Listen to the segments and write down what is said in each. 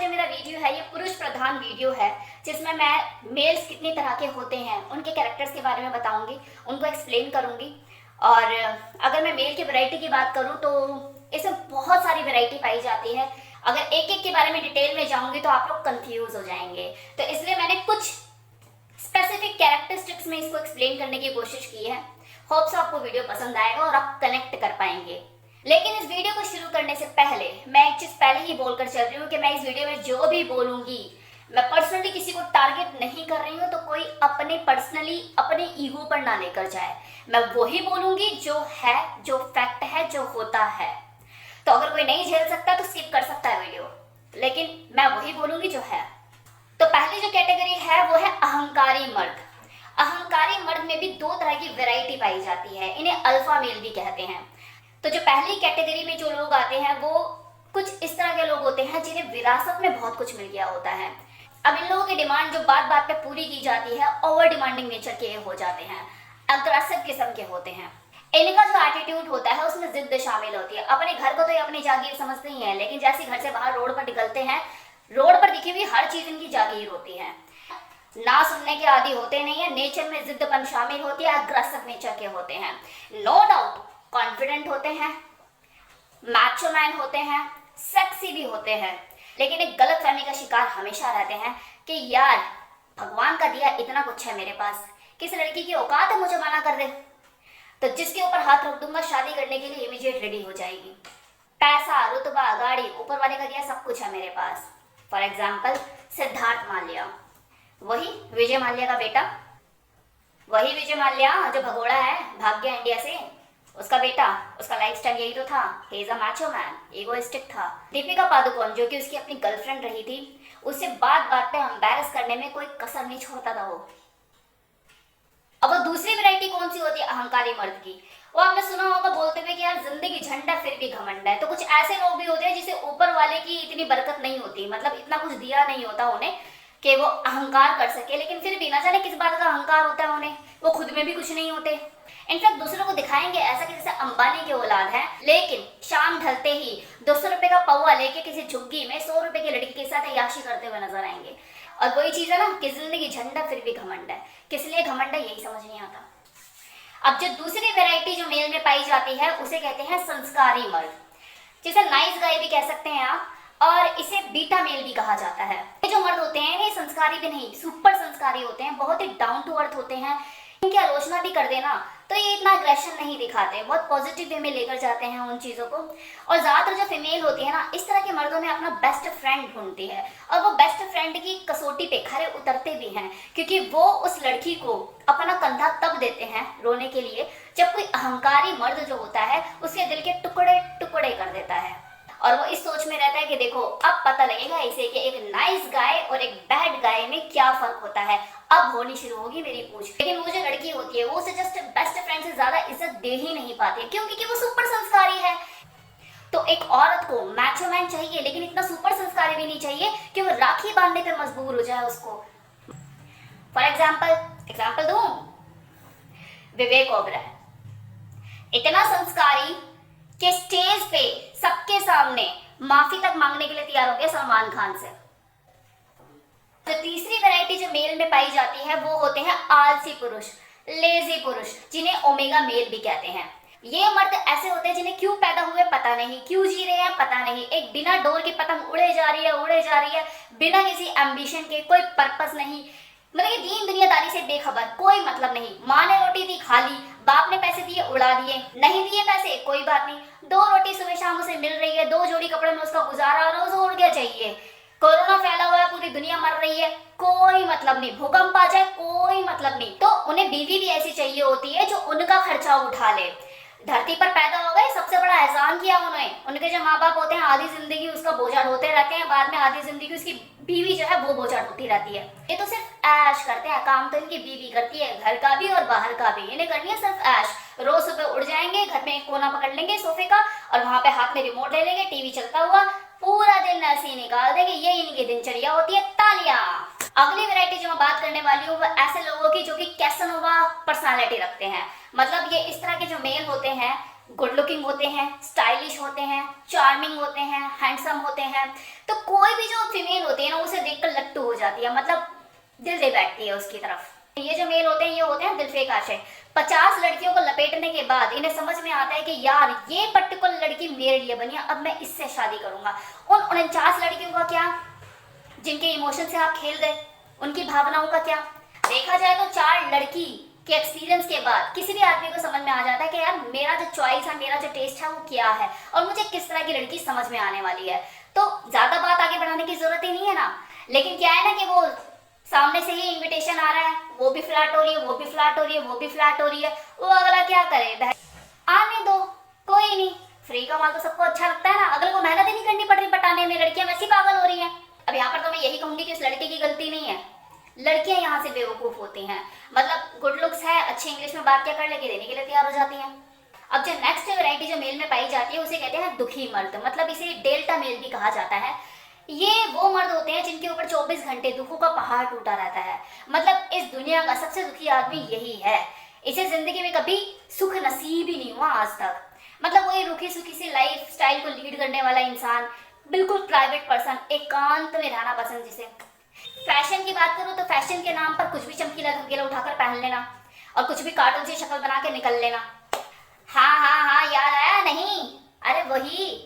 जो मेरा वीडियो है ये पुरुष प्रधान वीडियो है, जिसमें मैं मेल्स कितनी तरह के होते हैं उनके कैरेक्टर्स के बारे में बताऊंगी, उनको एक्सप्लेन करूंगी। और अगर मैं मेल की वैरायटी की बात करूं तो इसमें बहुत सारी वैरायटी पाई जाती है। अगर एक एक के बारे में डिटेल में जाऊंगी तो आप लोग कंफ्यूज हो जाएंगे, तो इसलिए मैंने कुछ स्पेसिफिक कैरेक्टरिस्टिक्स में इसको एक्सप्लेन करने की कोशिश की है। होप्स आपको वीडियो पसंद आएगा और आप कनेक्ट कर पाएंगे। लेकिन इस वीडियो को शुरू करने से पहले मैं एक चीज पहले ही बोलकर चल रही हूँ कि मैं इस वीडियो में जो भी बोलूंगी, मैं पर्सनली किसी को टारगेट नहीं कर रही हूँ, तो कोई अपने पर्सनली अपने ईगो पर ना लेकर जाए। मैं वही बोलूंगी जो है, जो फैक्ट है, जो होता है। तो अगर कोई नहीं झेल सकता तो स्किप कर सकता है वीडियो, लेकिन मैं वही बोलूंगी जो है। तो पहली जो कैटेगरी है वो है अहंकारी मर्द। अहंकारी मर्द में भी दो तरह की वैरायटी पाई जाती है, इन्हें अल्फा मेल भी कहते हैं। तो जो पहली कैटेगरी में जो लोग आते हैं वो कुछ इस तरह के लोग होते हैं जिन्हें विरासत में बहुत कुछ मिल गया होता है। अब इन लोगों की डिमांड जो बात बात पे पूरी की जाती है, ओवर डिमांडिंग नेचर के हो जाते हैं, अग्रेसिव किस्म के होते हैं। इनका जो एटीट्यूड होता है उसमें जिद शामिल होती है। अपने घर को तो ये अपनी जागीर समझते ही हैं, लेकिन जैसे घर से बाहर रोड पर निकलते हैं, रोड पर दिखी हुई हर चीज इनकी जागीर होती है। ना सुनने के आदि होते नहीं है, नेचर में जिद्दपन शामिल होती है, अग्रेसिव नेचर के होते हैं। नो डाउट कॉन्फिडेंट होते हैं, मैचो मैन होते हैं, सेक्सी भी होते हैं, लेकिन एक गलत फहमी का शिकार हमेशा रहते हैं कि यार भगवान का दिया इतना कुछ है मेरे पास, किस लड़की की औकात है मुझे मना कर दे। तो जिसके ऊपर हाथ रख दूंगा शादी करने के लिए इमीडिएट रेडी हो जाएगी। पैसा, रुतबा, गाड़ी, ऊपर वाले का दिया सब कुछ है मेरे पास। फॉर एग्जाम्पल सिद्धार्थ माल्या, वही विजय माल्या का बेटा, वही विजय माल्या जो भगोड़ा है, भाग गया इंडिया से, उसका बेटा, उसका लाइफस्टाइल यही तो था। ही is a Macho man, egoistic था। दीपिका पादुकोण जो कि उसकी अपनी गर्लफ्रेंड रही थी, उससे बात बात पे एम्बैरस करने में कोई कसर नहीं छोड़ता था वो। अब वो दूसरी वैरायटी कौन सी होती है अहंकारी मर्द की, वो आपने सुना होगा बोलते हुए कि यार जिंदगी झंड है फिर भी घमंड है। तो कुछ ऐसे लोग भी होते हैं जिसे ऊपर वाले की इतनी बरकत नहीं होती, मतलब इतना कुछ दिया नहीं होता उन्हें कि वो अहंकार कर सके, लेकिन फिर भी ना जाने किस बात का अहंकार होता है उन्हें, वो खुद में भी कुछ नहीं होते। इनफैक्ट दूसरों को दिखाएंगे ऐसा कि जैसे अंबानी की औलाद है, लेकिन शाम ढलते ही 200 रुपए का पौवा लेके किसी झुग्गी में 100 रुपए की लड़की के साथ अय्याशी करते हुए नजर आएंगे। और वही चीज है ना कि जिंदगी झंडा फिर भी घमंड है, किस लिए घमंड है यही समझ नहीं आता। अब जो दूसरी वैरायटी जो मेल में पाई जाती है उसे कहते हैं संस्कारी मर्द, जिसे नाइस गाय भी कह सकते हैं आप, और इसे बीटा मेल भी कहा जाता है। ये जो मर्द होते हैं ये संस्कारी भी नहीं, सुपर संस्कारी होते हैं, बहुत ही डाउन टू अर्थ होते हैं। इनकी आलोचना भी कर देना तो ये इतना अग्रेशन नहीं दिखाते, बहुत पॉजिटिव वे में लेकर जाते हैं उन चीजों को। और ज्यादातर जो फीमेल होती है ना, इस तरह के मर्दों में अपना बेस्ट फ्रेंड ढूंढती है, और वो बेस्ट फ्रेंड की कसौटी पे खरे उतरते भी हैं, क्योंकि वो उस लड़की को अपना कंधा तब देते हैं रोने के लिए जब कोई अहंकारी मर्द जो होता है उसके दिल के टुकड़े टुकड़े कर देता है। और वो इस सोच में रहता है कि देखो अब पता लगेगा इसे कि एक नाइस गाय और एक बैड गाय में क्या फर्क होता है, अब होनी शुरू होगी मेरी पूछ। लेकिन वो जो लड़की होती है वो उसे जस्ट बेस्ट फ्रेंड से ज्यादा इज्जत दे ही नहीं पाती है, क्योंकि वो सुपर संस्कारी है। तो एक औरत को मैचो मैन चाहिए, लेकिन इतना सुपर संस्कारी भी नहीं चाहिए कि वो राखी बांधने पे मजबूर हो जाए उसको। फॉर एग्जाम्पल दूं, विवेक ओबराय इतना संस्कारी कि स्टेज पे सबके सामने माफी तक मांगने के लिए तैयार हो गया सलमान खान से। तो तीसरी वैरायटी जो मेल में पाई जाती है वो होते हैं आलसी पुरुष, लेजी पुरुष, जिन्हें ओमेगा मेल भी कहते हैं। ये मर्द ऐसे होते हैं जिन्हें क्यों पैदा हुए पता नहीं, क्यों जी रहे हैं पता नहीं, एक बिना डोर की पतंग उड़े जा रही है बिना किसी एम्बिशन के, कोई पर्पस नहीं, मतलब ये दीन दुनियादारी से बेखबर, कोई मतलब नहीं। माँ ने रोटी दी खा ली, बाप ने पैसे दिए उड़ा दिए, नहीं दिए पैसे कोई बात नहीं, 2 रोटी सुबह शाम उसे मिल रही है, 2 जोड़ी कपड़े में उसका गुजारा, रोज और क्या चाहिए। कोरोना फैला हुआ है, पूरी दुनिया मर रही है, कोई मतलब नहीं, भूकंप आ जाए कोई मतलब नहीं। तो उन्हें बीवी भी ऐसी चाहिए होती है जो उनका खर्चा उठा ले। धरती पर पैदा हो गए, सबसे बड़ा एहसान किया उन्होंने। उनके जो माँ बाप होते हैं आधी जिंदगी उसका बोझा ढोते रहते हैं, बाद में आधी जिंदगी उसकी बीवी जो है वो बोझा ढोती रहती है। ये तो सिर्फ ऐश करते हैं, काम तो इनकी बीवी करती है, घर का भी और बाहर का भी, इन्हें करनी है सिर्फ ऐश। रोज सुबह उड़ जाएंगे, घर में एक कोना पकड़ लेंगे सोफे का और वहां पे हाथ में रिमोट ले लेंगे, टीवी चलता हुआ पूरा दिन ऐसे ही निकाल देंगे। ये इनकी दिनचर्या होती है। तालियां। अगली वैरायटी जो मैं बात करने वाली हूँ वो ऐसे लोगों की जो कि कैसनोवा पर्सनालिटी रखते हैं। मतलब ये इस तरह के जो मेल होते हैं गुड लुकिंग होते हैं, स्टाइलिश होते हैं, चार्मिंग होते हैं, हैंडसम होते हैं, तो कोई भी जो फीमेल होती है ना उसे देखकर लट्टू हो जाती है, मतलब दिल दे बैठती है उसकी तरफ। ये जो मेल होते हैं ये होते हैं दिलफेक आशिक। 50 लड़कियों को लपेटने के बाद इन्हें समझ में आता है कि यार ये पर्टिकुलर लड़की मेरे लिए बनी है, अब मैं इससे शादी करूंगा। उन 49 लड़कियों का क्या जिनके इमोशन से आप खेल गए, उनकी भावनाओं का क्या? देखा जाए तो 4 लड़की के एक्सपीरियंस के बाद किसी भी आदमी को समझ में आ जाता है कि यार मेरा जो चॉइस है, मेरा जो टेस्ट है वो क्या है और मुझे किस तरह की लड़की समझ में आने वाली है। तो ज्यादा बात आगे बढ़ाने की जरूरत ही नहीं है ना। लेकिन क्या है ना कि वो सामने से ही इनविटेशन आ रहा है, वो भी फ्लैट हो रही है, वो भी फ्लैट हो रही है, वो भी फ्लैट हो रही है, वो अगला क्या करे? आने दो, कोई नहीं, फ्री का माल तो सबको अच्छा लगता है ना। अगले को मेहनत ही नहीं करनी पड़ रही पटाने में, लड़कियां वैसी पागल हो रही हैं। अब यहाँ पर तो मैं यही कहूंगी कि उस लड़के की गलती नहीं है, लड़कियां यहाँ से बेवकूफ होती हैं। मतलब गुड लुक्स है, अच्छी इंग्लिश में बात क्या कर लेके देने के लिए तैयार हो जाती हैं। अब जो नेक्स्ट वैरायटी जो मेल में पाई जाती है उसे कहते हैं दुखी मर्द, मतलब इसे डेल्टा मेल भी कहा जाता है। ये वो मर्द होते हैं जिनके ऊपर 24 घंटे दुखों का पहाड़ टूटा रहता है। मतलब इस दुनिया का सबसे दुखी आदमी यही है, इसे जिंदगी में कभी सुख नसीब ही नहीं हुआ आज तक। मतलब वही रुखी सुखी सी लाइफ स्टाइल को लीड करने वाला इंसान, बिल्कुल प्राइवेट पर्सन, एकांत में रहना पसंद जिसे। फैशन की बात करूं तो फैशन के नाम पर कुछ भी चमकीला धमकीला उठाकर पहन लेना और कुछ भी कार्टून से शक्ल बना के निकल लेना। हाँ हाँ हाँ, याद आया नहीं? अरे वही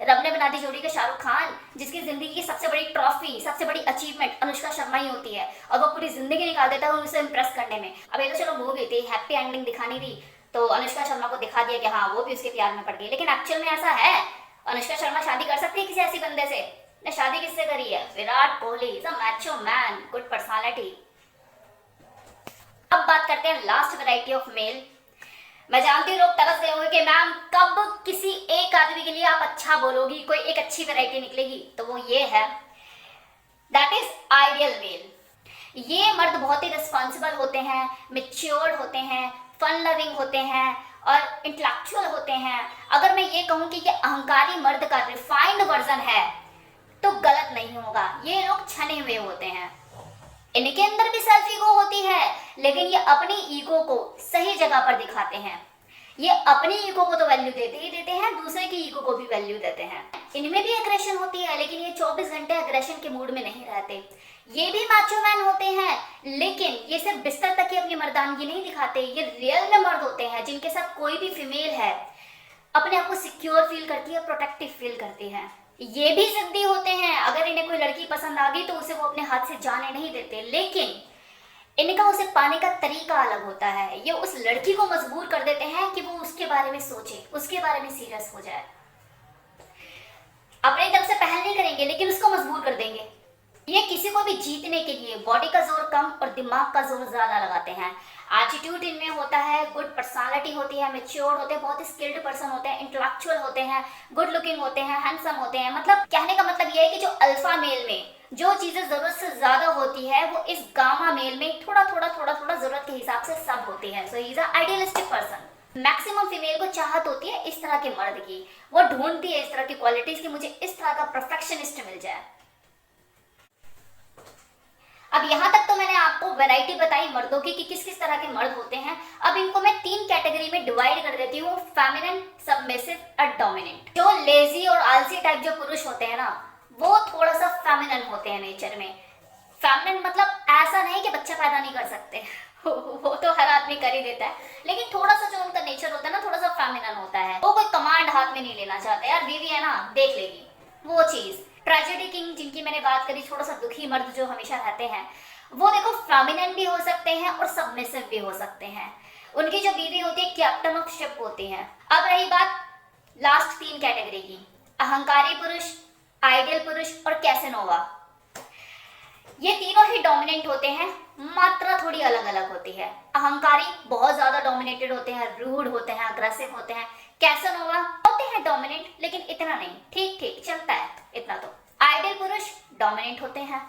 रब ने बना दी जोड़ी के शाहरुख खान, जिसकी जिंदगी की सबसे बड़ी ट्रॉफी, सबसे बड़ी अचीवमेंट अनुष्का शर्मा ही होती है और वो पूरी जिंदगी निकाल देता है उसे इम्प्रेस करने में। अब ये तो चलो मूवी थी, हैप्पी एंडिंग दिखानी थी तो अनुष्का शर्मा को दिखा दिया कि हाँ वो भी उसके प्यार में पड़ गई, लेकिन एक्चुअल में ऐसा है? अनुष्का शर्मा शादी कर सकती है किसी ऐसी बंदे से? ने शादी किससे करी है? Virat Kohli, is a Macho man, good personality. अब बात करते हैं लास्ट वैरायटी ऑफ मेल। मैं जानती हूँ लोग तरस गए होंगे कि मैम कब किसी एक आदमी के लिए आप अच्छा बोलोगी, कोई एक अच्छी वैरायटी निकलेगी, तो वो ये है, दैट इज आइडियल मेल। ये मर्द बहुत ही रिस्पॉन्सिबल होते हैं, मेच्योर्ड होते हैं, फन लविंग होते हैं और इंटेलेक्चुअल होते हैं। अगर मैं ये कहूँ कि ये अहंकारी मर्द का रिफाइंड वर्जन है तो गलत नहीं होगा। ये लोग छने हुए होते हैं, इनके अंदर भी सेल्फ ईगो होती है, लेकिन ये अपनी ईगो को सही जगह पर दिखाते हैं। ये अपनी ईगो को तो वैल्यू देते ही देते हैं, दूसरे की ईगो को भी वैल्यू देते हैं। इनमें भी एग्रेशन होती है, लेकिन ये 24 घंटे एग्रेशन के मूड में नहीं रहते। ये भी माचो मैन होते हैं, लेकिन ये सिर्फ बिस्तर तक ही अपनी मर्दानगी नहीं दिखाते। ये रियल में मर्द होते हैं जिनके साथ कोई भी फीमेल है अपने आप को सिक्योर फील करती है, प्रोटेक्टिव फील करती है। ये भी जिद्दी होते हैं, अगर इन्हें कोई लड़की पसंद आ गई तो उसे वो अपने हाथ से जाने नहीं देते, लेकिन इनका उसे पाने का तरीका अलग होता है। ये उस लड़की को मजबूर कर देते हैं कि वो उसके बारे में सोचे, उसके बारे में सीरियस हो जाए। अपनी तरफ से पहल नहीं करेंगे लेकिन उसको मजबूर कर देंगे। ये किसी को भी जीतने के लिए बॉडी का जोर कम और दिमाग का जोर ज्यादा लगाते हैं। एटीट्यूड इनमें होता है, गुड पर्सनालिटी होती है, मेच्योर होते हैं, बहुत ही स्किल्ड पर्सन होते हैं, इंटेलेक्चुअल होते हैं, गुड लुकिंग होते हैं, हैंडसम होते हैं। मतलब कहने का मतलब ये है कि जो अल्फा मेल में जो चीजें जरूरत से ज्यादा होती है वो इस गामा मेल में थोड़ा थोड़ा थोड़ा थोड़ा जरूरत के हिसाब से सब होती है। So he is a idealistic person. Maximum female को चाहत होती है इस तरह के मर्द की, वो ढूंढती है इस तरह की क्वालिटीज की, मुझे इस तरह का परफेक्शनिस्ट मिल जाए। अब यहाँ तक तो मैंने आपको वैरायटी बताई मर्दों की कि किस किस तरह के मर्द होते हैं। अब इनको मैं 3 कैटेगरी में डिवाइड कर देती हूँ, फेमिनिन, सबमिसिव और डोमिनेंट। जो लेजी और आलसी टाइप जो पुरुष होते हैं ना, वो थोड़ा सा फेमिनिन होते हैं नेचर में। फेमिनिन मतलब ऐसा नहीं कि बच्चा पैदा नहीं कर सकते वो तो हर आदमी कर ही देता है, लेकिन थोड़ा सा जो उनका नेचर होता है ना, थोड़ा सा फेमिनिन होता है। वो कोई कमांड हाथ में नहीं लेना चाहते, यार बीवी है ना देख लेगी, वो चीज। ट्रेजेडी किंग जिनकी मैंने बात करी, थोड़ा सा दुखी मर्द जो हमेशा रहते हैं, वो देखो फेमिनिन भी हो सकते हैं और सबमिसिव भी हो सकते हैं। उनकी जो बीवी होती है कैप्टन ऑफ शिप होती है। अब रही बात लास्ट 3 कैटेगरी की, अहंकारी पुरुष, आइडियल पुरुष और कैसेनोवा। ये तीनों ही डोमिनेंट होते हैं, मात्रा थोड़ी अलग अलग होती है। अहंकारी बहुत ज्यादा डोमिनेटेड होते हैं, रूड होते हैं, अग्रेसिव होते हैं। कैसेनोवा होते हैं डोमिनेंट, लेकिन इतना नहीं, ठीक ठीक चलता है इतना तो। आइडियल पुरुष डोमिनेंट होते हैं,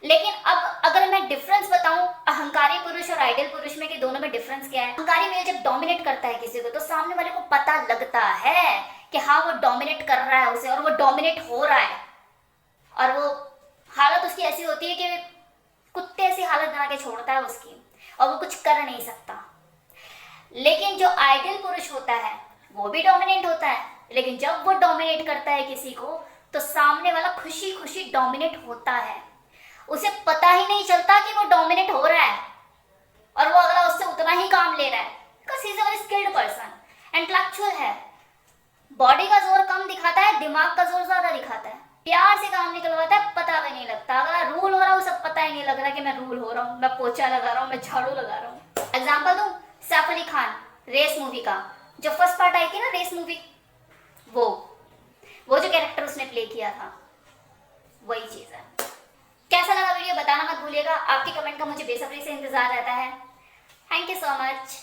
लेकिन अब अगर मैं डिफरेंस बताऊं अहंकारी पुरुष और आइडियल पुरुष में कि दोनों में डिफरेंस क्या है। अहंकारी मेल जब डोमिनेट करता है किसी को तो सामने वाले को पता लगता है कि हाँ वो डोमिनेट कर रहा है उसे और वो डोमिनेट हो रहा है, और वो हालत उसकी ऐसी होती है कि कुत्ते ऐसी हालत बना के छोड़ता है उसकी और वो कुछ कर नहीं सकता। लेकिन जो आइडियल पुरुष होता है वो भी डोमिनेट होता है, लेकिन जब वो डोमिनेट करता है किसी को तो सामने वाला खुशी खुशी डोमिनेट होता है, उसे पता ही नहीं चलता कि वो डोमिनेट हो रहा है और वो अगला उससे उतना ही काम ले रहा है, because he is a very skilled person, intellectual है। बॉडी का जोर कम दिखाता है, दिमाग का जोर ज्यादा दिखाता है, प्यार से काम निकलवाता है, पता भी नहीं लगता। अगर रूल हो रहा है उसे पता ही नहीं लग रहा कि मैं रूल हो रहा हूँ, मैं पोछा लगा रहा हूँ, मैं झाड़ू लगा रहा हूँ। एग्जाम्पल दूं, सैफ अली खान रेस मूवी का, जो फर्स्ट पार्ट आई थी ना रेस मूवी, वो जो कैरेक्टर उसने प्ले किया था वही चीज है। कैसा लगा वीडियो बताना मत भूलिएगा, आपके कमेंट का मुझे बेसब्री से इंतजार रहता है। Thank you so much.